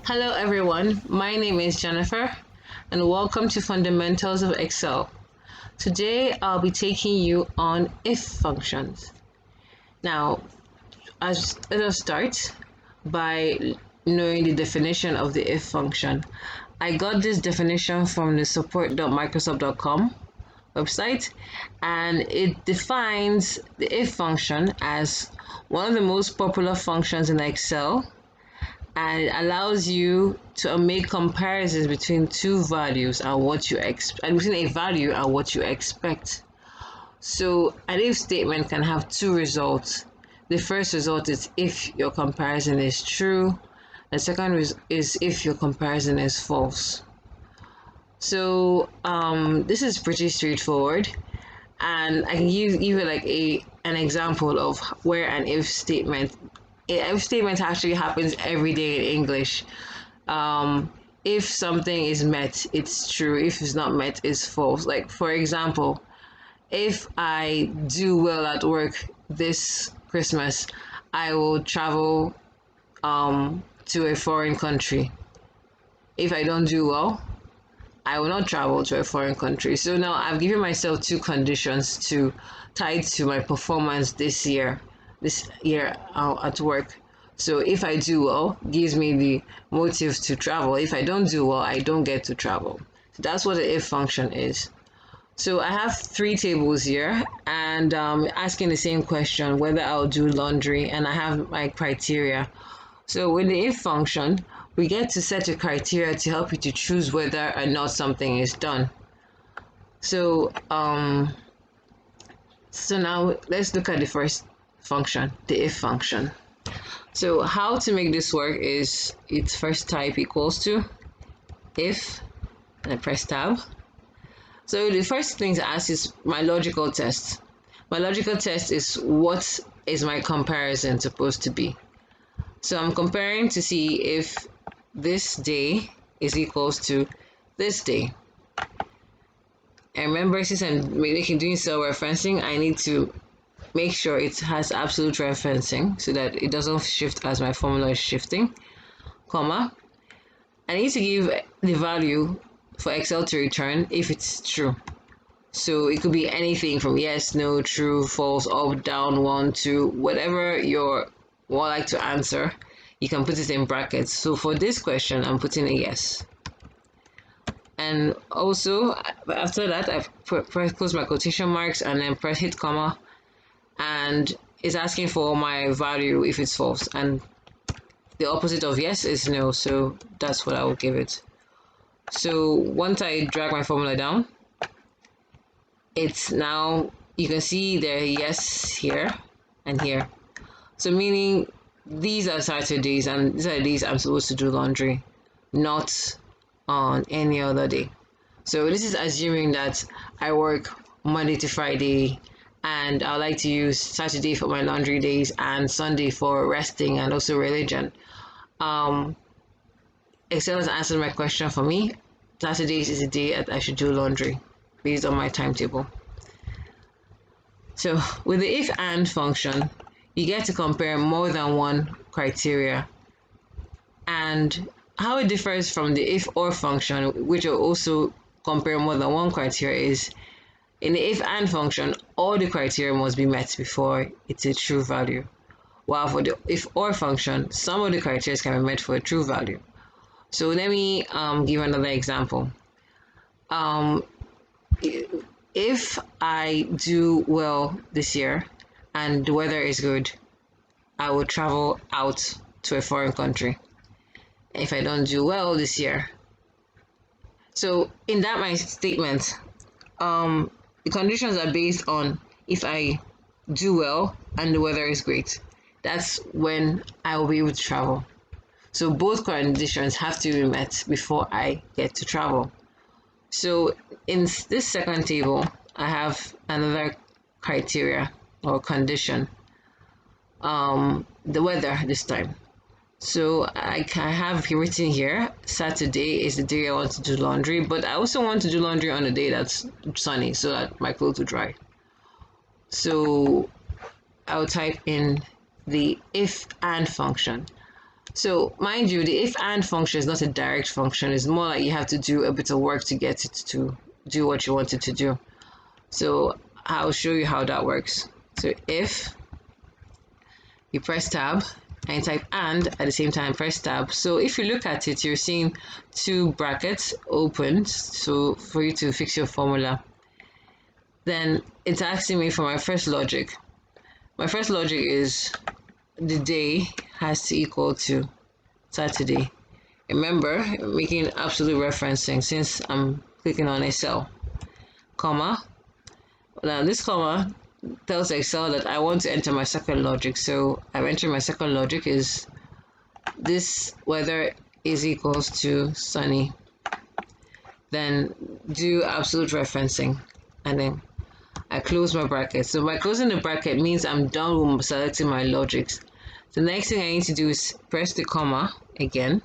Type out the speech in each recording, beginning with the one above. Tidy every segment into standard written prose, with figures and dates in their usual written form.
Hello everyone, my name is Jennifer and welcome to Fundamentals of Excel. Today I'll be taking you on if functions. Now, let us start by knowing the definition of the if function. I got this definition from the support.microsoft.com website, and it defines the if function as one of the most popular functions in Excel, and it allows you to make comparisons between two values and what you expect, and between a value and what you expect. So an if statement can have two results. The first result is if your comparison is true. The second is if your comparison is false. So this is pretty straightforward, and I can give you like an example of where an if statement actually happens every day in English. If something is met, it's true. If it's not met, it's false. Like, for example, if I do well at work this Christmas, I will travel to a foreign country. If I don't do well, I will not travel to a foreign country. So now I've given myself two conditions tied to my performance this year at work. So if I do well, gives me the motive to travel. If I don't do well, I don't get to travel. So that's what the if function is. So I have three tables here, and asking the same question, whether I'll do laundry, and I have my criteria. So with the if function, we get to set a criteria to help you to choose whether or not something is done. So now let's look at the first function, the if function. So how to make this work is its first type equals to if, and I press tab. So the first thing to ask is my logical test. My logical test is, what is my comparison supposed to be? So I'm comparing to see if this day is equals to this day. And remember, since I'm doing cell referencing, I need to make sure it has absolute referencing so that it doesn't shift as my formula is shifting, comma. I need to give the value for Excel to return if it's true. So it could be anything from yes, no, true, false, up, down, 1, 2, whatever you like to answer, you can put it in brackets. So for this question, I'm putting a yes. And also, after that, I close my quotation marks and then press hit comma, and it's asking for my value if it's false. And the opposite of yes is no, so that's what I will give it. So once I drag my formula down, it's now, you can see the yes here and here. So meaning these are Saturdays and these are the days I'm supposed to do laundry, not on any other day. So this is assuming that I work Monday to Friday, and I like to use Saturday for my laundry days and Sunday for resting and also religion. Excel has answered my question for me. Saturdays is the day that I should do laundry based on my timetable. So with the if and function, you get to compare more than one criteria. And how it differs from the if or function, which will also compare more than one criteria, is in the if and function, all the criteria must be met before it's a true value. While for the if or function, some of the criteria can be met for a true value. So let me give another example. If I do well this year and the weather is good, I will travel out to a foreign country. If I don't do well this year, so in that my statement, the conditions are based on if I do well and the weather is great. That's when I will be able to travel. So both conditions have to be met before I get to travel. So in this second table, I have another criteria or condition, the weather this time. So I have written here, Saturday is the day I want to do laundry, but I also want to do laundry on a day that's sunny so that my clothes will dry. So I'll type in the if and function. So mind you, the if and function is not a direct function. It's more like you have to do a bit of work to get it to do what you want it to do. So I'll show you how that works. So if you press tab and type and at the same time press tab. So if you look at it, you're seeing two brackets opened, so for you to fix your formula. Then it's asking me for my first logic. My first logic is the day has to equal to Saturday. Remember, making absolute referencing since I'm clicking on Excel, comma. Now this comma tells Excel that I want to enter my second logic. So I've entered my second logic is this weather is equals to sunny. Then do absolute referencing and then I close my bracket. So by closing the bracket means I'm done with selecting my logics. The next thing I need to do is press the comma again.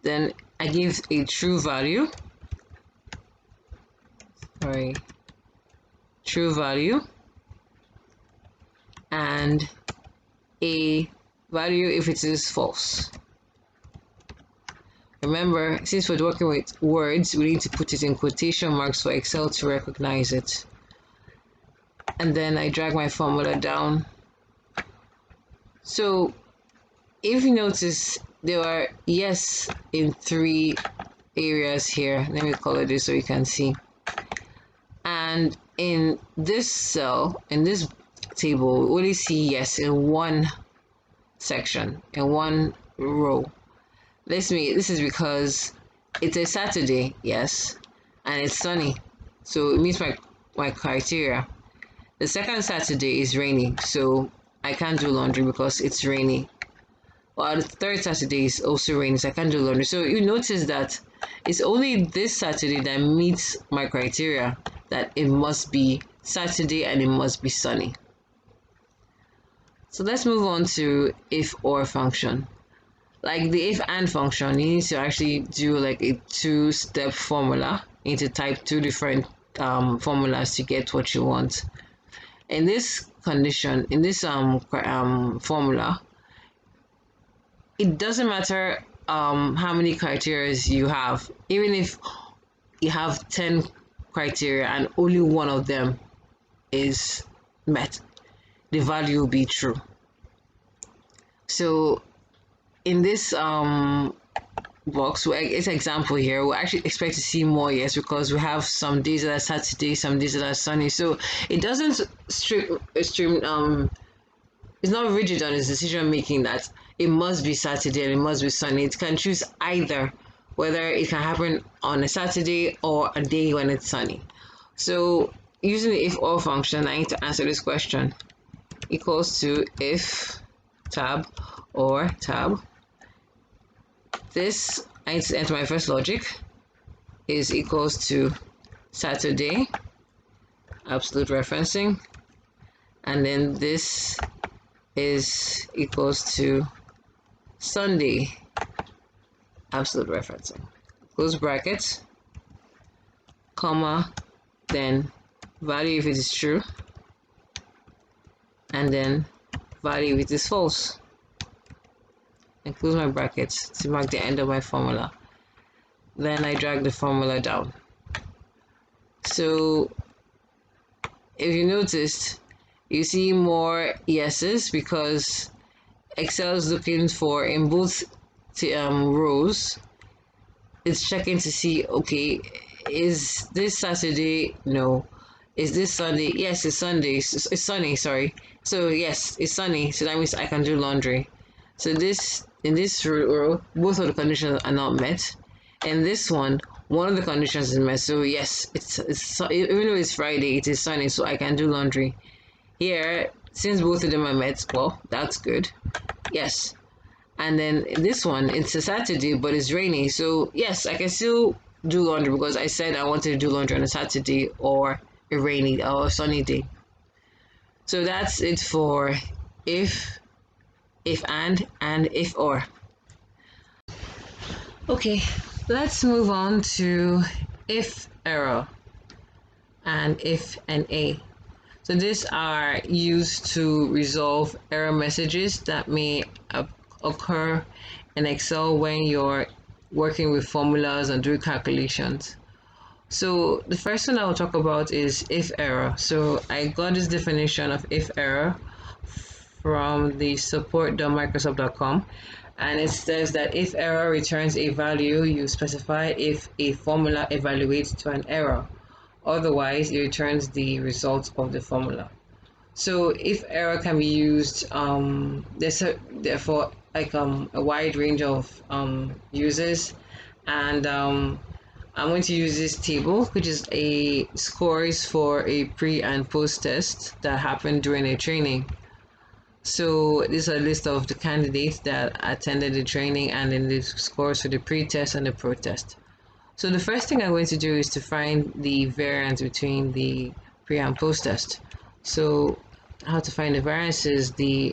Then I give a true value. True value. And a value if it is false. Remember, since we're working with words, we need to put it in quotation marks for Excel to recognize it. And then I drag my formula down. So if you notice, there are yes in 3 areas here. Let me color this so you can see. And in this cell, in this table, we only see yes in one section, in one row. This is because it's a Saturday, yes, and it's sunny, so it meets my criteria. The second Saturday is rainy, so I can't do laundry because it's rainy. While the third Saturday is also rainy, so I can't do laundry. So you notice that it's only this Saturday that meets my criteria, that it must be Saturday and it must be sunny. So let's move on to if or function. Like the if and function, you need to actually do like a 2-step formula. You need to type 2 different formulas to get what you want. In this condition, in this formula, it doesn't matter how many criteria you have. Even if you have 10 criteria and only one of them is met, the value will be true. So in this box, it's example here, we actually expect to see more yes because we have some days that are Saturday, some days that are sunny. So it doesn't it's not rigid on its decision making that it must be Saturday and it must be sunny. It can choose either, whether it can happen on a Saturday or a day when it's sunny. So using the if or function, I need to answer this question. Equals to if tab or tab. This, I need to enter my first logic, is equals to Saturday, absolute referencing, and then this is equals to Sunday, absolute referencing. Close brackets, comma, then value if it is true, and then value if it is false. And close my brackets to mark the end of my formula. Then I drag the formula down. So if you noticed, you see more yeses because Excel is looking for in both rows. It's checking to see, okay, is this Saturday? No. Is this Sunday? Yes, it's Sunday. It's sunny, sorry. So yes, it's sunny. So that means I can do laundry. So in this row, both of the conditions are not met. And this one of the conditions is met. So yes, it's even though it's Friday, it is sunny, so I can do laundry. Here, since both of them are met, well, that's good. Yes. And then this one, it's a Saturday, but it's rainy. So yes, I can still do laundry because I said I wanted to do laundry on a Saturday or a rainy or a sunny day. So that's it for if and if or. Okay, let's move on to if error and if NA. So these are used to resolve error messages that may occur in Excel when you're working with formulas and doing calculations. So the first one I will talk about is if error. So I got this definition of if error from the support.microsoft.com, and it says that if error returns a value, you specify if a formula evaluates to an error. Otherwise, it returns the result of the formula. So if error can be used, therefore like a wide range of uses, and I'm going to use this table, which is a scores for a pre and post test that happened during a training. So this is a list of the candidates that attended the training and then the scores for the pre-test and the pro-test. So the first thing I'm going to do is to find the variance between the pre and post test. So how to find the variance is the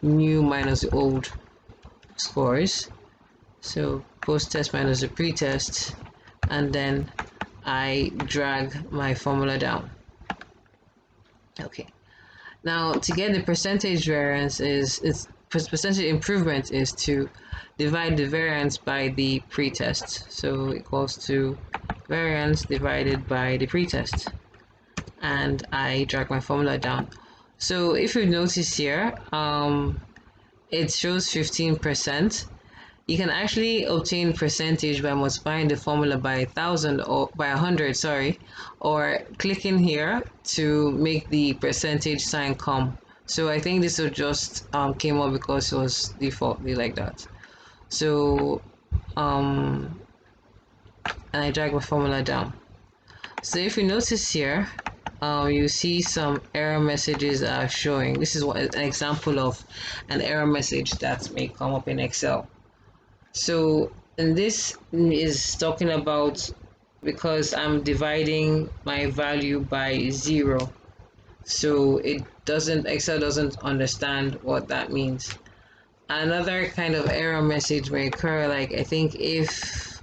new minus the old scores. So post test minus the pre-test, and then I drag my formula down. Okay. Now to get the percentage variance percentage improvement is to divide the variance by the pretest. So equals to variance divided by the pretest, and I drag my formula down. So if you notice here, it shows 15%. You can actually obtain percentage by multiplying the formula by 1,000 or by 100, sorry, or clicking here to make the percentage sign come. So I think this will just came up because it was defaultly like that. So and I drag my formula down. So if you notice here, you see some error messages are showing. This is an example of an error message that may come up in Excel. So, and this is talking about because I'm dividing my value by 0. So Excel doesn't understand what that means. Another kind of error message may occur, like I think if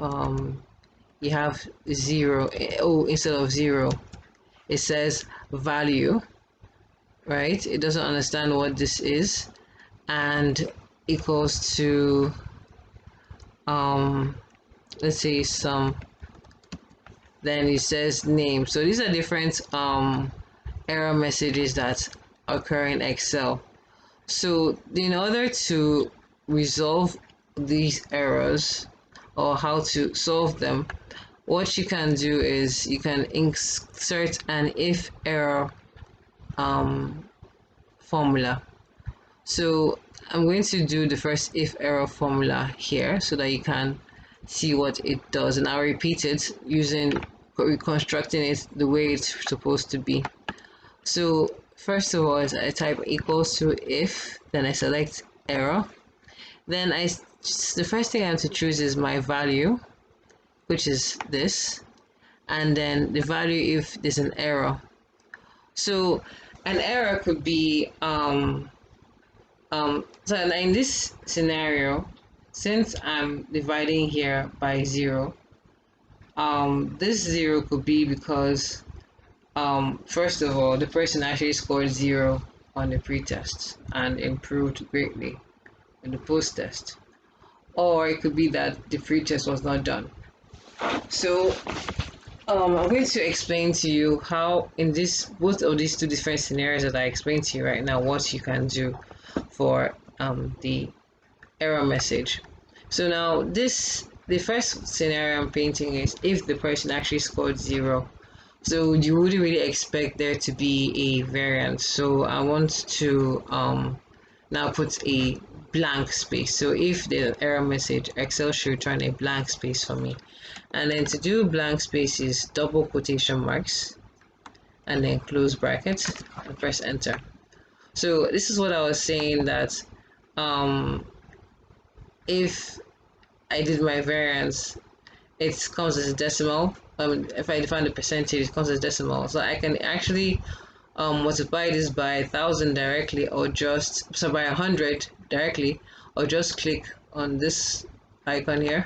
you have 0, instead of 0, it says value, right? It doesn't understand what this is, and equals to let's say then it says name. So these are different error messages that occur in Excel. So in order to resolve these errors or how to solve them, what you can do is you can insert an if error formula. So I'm going to do the first if error formula here so that you can see what it does, and I'll repeat it using reconstructing it the way it's supposed to be. So first of all, I type equals to if, then I select error, then the first thing I have to choose is my value, which is this, and then the value if there's an error. So an error could be so in this scenario, since I'm dividing here by 0, this 0 could be because first of all, the person actually scored 0 on the pretest and improved greatly in the post-test, or it could be that the pretest was not done. So I'm going to explain to you how in both of these two different scenarios that I explained to you right now, what you can do for the error message. So now the first scenario I'm painting is if the person actually scored 0. So you wouldn't really expect there to be a variance. So I want to now put a blank space. So if there's an error message, Excel should return a blank space for me. And then to do blank spaces, double quotation marks, and then close brackets, and press enter. So this is what I was saying, that if I did my variance, it comes as a decimal. If I define the percentage, it comes as decimal. So I can actually multiply this by 1,000 directly, or just by 100 directly, or just click on this icon here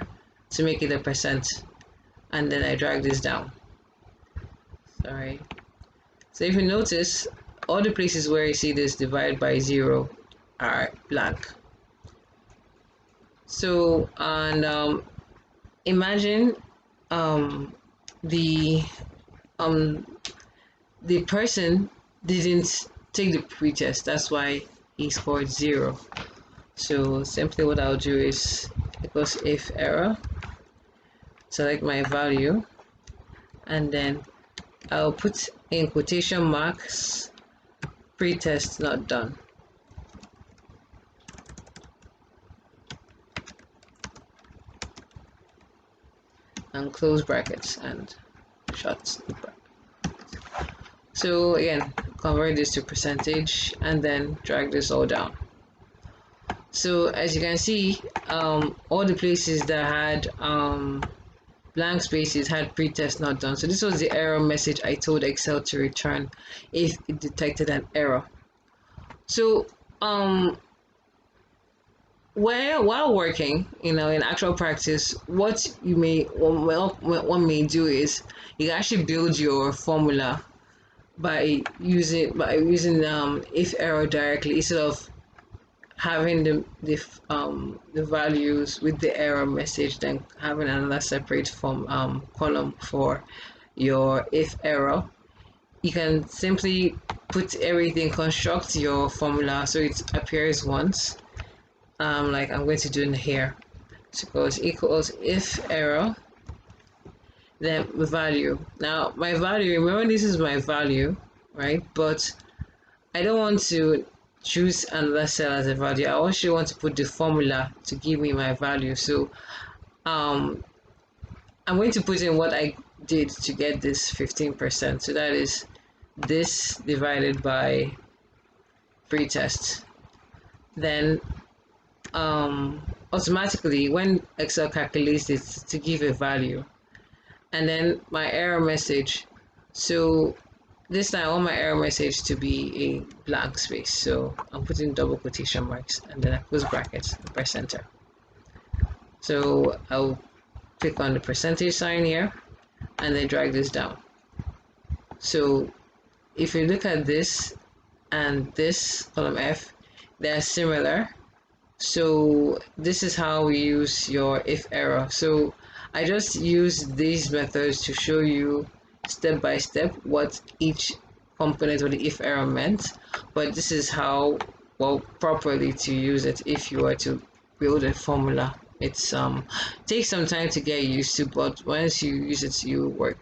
to make it a percent, and then I drag this down. Sorry. So if you notice, all the places where you see this divide by 0 are blank. So, and imagine the um, the person didn't take the pretest. That's why he scored 0. So simply what I'll do is, because if error, select my value, and then I'll put in quotation marks pretest not done, and close brackets and shut the bracket. So again, convert this to percentage and then drag this all down. So as you can see, all the places that had blank spaces had pretest not done. So this was the error message I told Excel to return if it detected an error. So while working, in actual practice, what one may do is you can actually build your formula by using if error directly, instead of having the values with the error message, then having another separate column for your if error. You can simply put everything, construct your formula so it appears once, like I'm going to do in here. So it goes equals if error, then value. Now my value, remember this is my value, right? But I don't want to choose another cell as a value. I actually want to put the formula to give me my value. So I'm going to put in what I did to get this 15%. So that is this divided by pretest. Then automatically, when Excel calculates it to give a value, and then my error message. So this time I want my error message to be a blank space, so I'm putting double quotation marks and then I close brackets and press enter. So I'll click on the percentage sign here and then drag this down. So if you look at this and this column F, they're similar. So this is how we use your if error. So I just use these methods to show you step by step what each component of the if error meant, but this is how properly to use it if you were to build a formula. It's takes some time to get used to, but once you use it,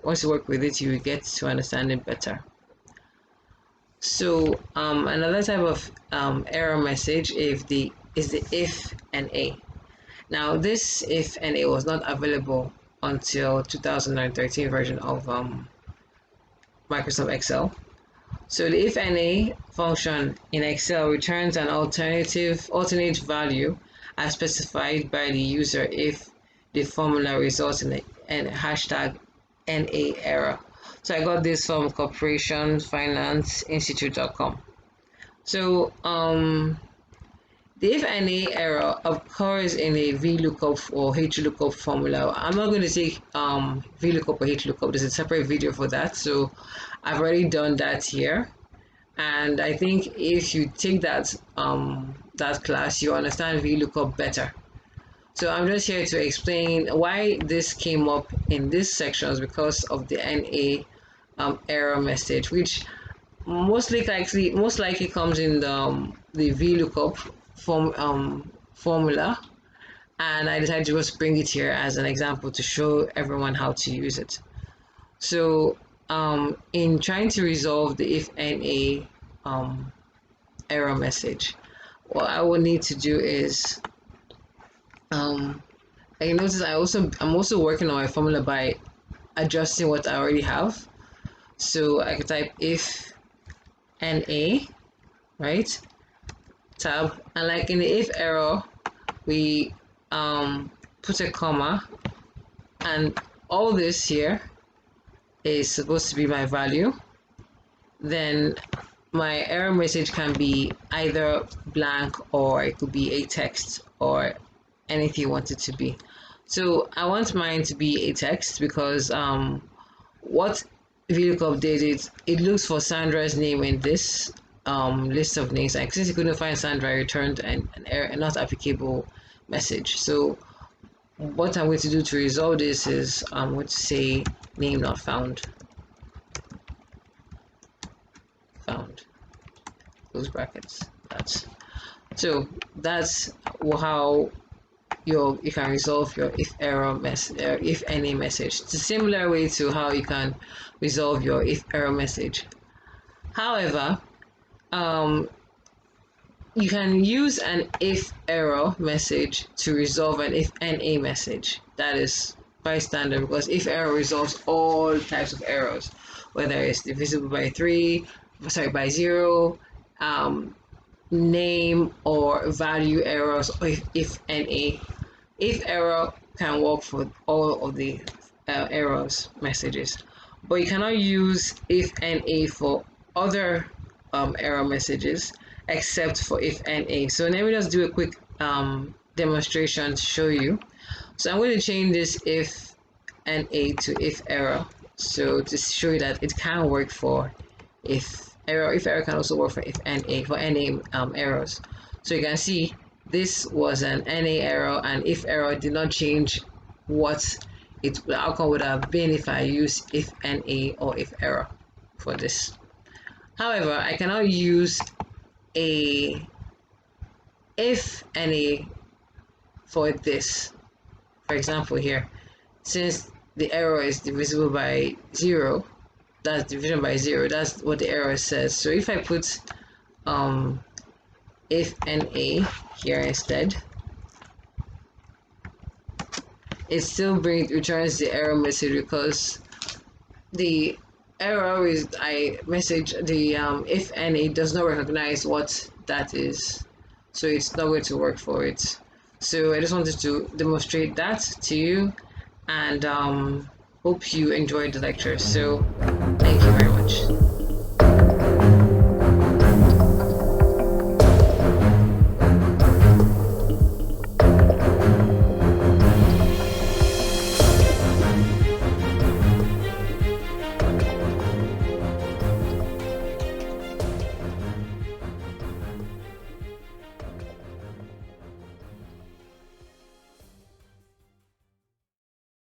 once you work with it, you get to understand it better. So another type of error message is the IFNA. Now this IFNA was not available until 2013 version of Microsoft Excel. So the IFNA function in Excel returns an alternate value as specified by the user if the formula results in a hashtag NA error. So I got this from corporationfinanceinstitute.com. So the if NA error occurs in a VLOOKUP or HLOOKUP formula. I'm not going to say VLOOKUP or HLOOKUP. There's a separate video for that. So I've already done that here. And I think if you take that that class, you understand VLOOKUP better. So I'm just here to explain why this came up in this section, because of the NA error message, which most likely comes in the VLOOKUP formula, and I decided to just bring it here as an example to show everyone how to use it. So in trying to resolve the if NA error message, what I will need to do is I notice I'm also working on my formula by adjusting what I already have. So I can type if NA, right, tab, and like in the if error, we put a comma, and all this here is supposed to be my value. Then my error message can be either blank, or it could be a text, or anything you want it to be. So I want mine to be a text because what VLOOKUP did is it looks for Sandra's name in this list of names, and since it couldn't find Sandra, I returned an error, not applicable message. So what I'm going to do to resolve this is I'm going to say name not found, close brackets. That's how you can resolve your if error if any message. It's a similar way to how you can resolve your if error message. However, you can use an if error message to resolve an if NA message. That is by standard, because if error resolves all types of errors, whether it's divisible by 0, name or value errors, or if NA. If error can work for all of the errors messages, but you cannot use if NA for other error messages except for if NA. So let me just do a quick demonstration to show you. So I'm going to change this if NA to if error, so to show you that it can work for if error. If error can also work for if NA, for NA errors. So you can see this was an NA error, and if error did not change what the outcome would have been if I use if NA or if error for this. However, I cannot use a if NA for this. For example, here, since the error is divisible by 0, that's division by 0, that's what the error says. So if I put if NA here instead, it still returns the error message, because the error is the if NA does not recognize what that is, so it's not going to work for it. So I just wanted to demonstrate that to you, and hope you enjoyed the lecture. So thank you very much.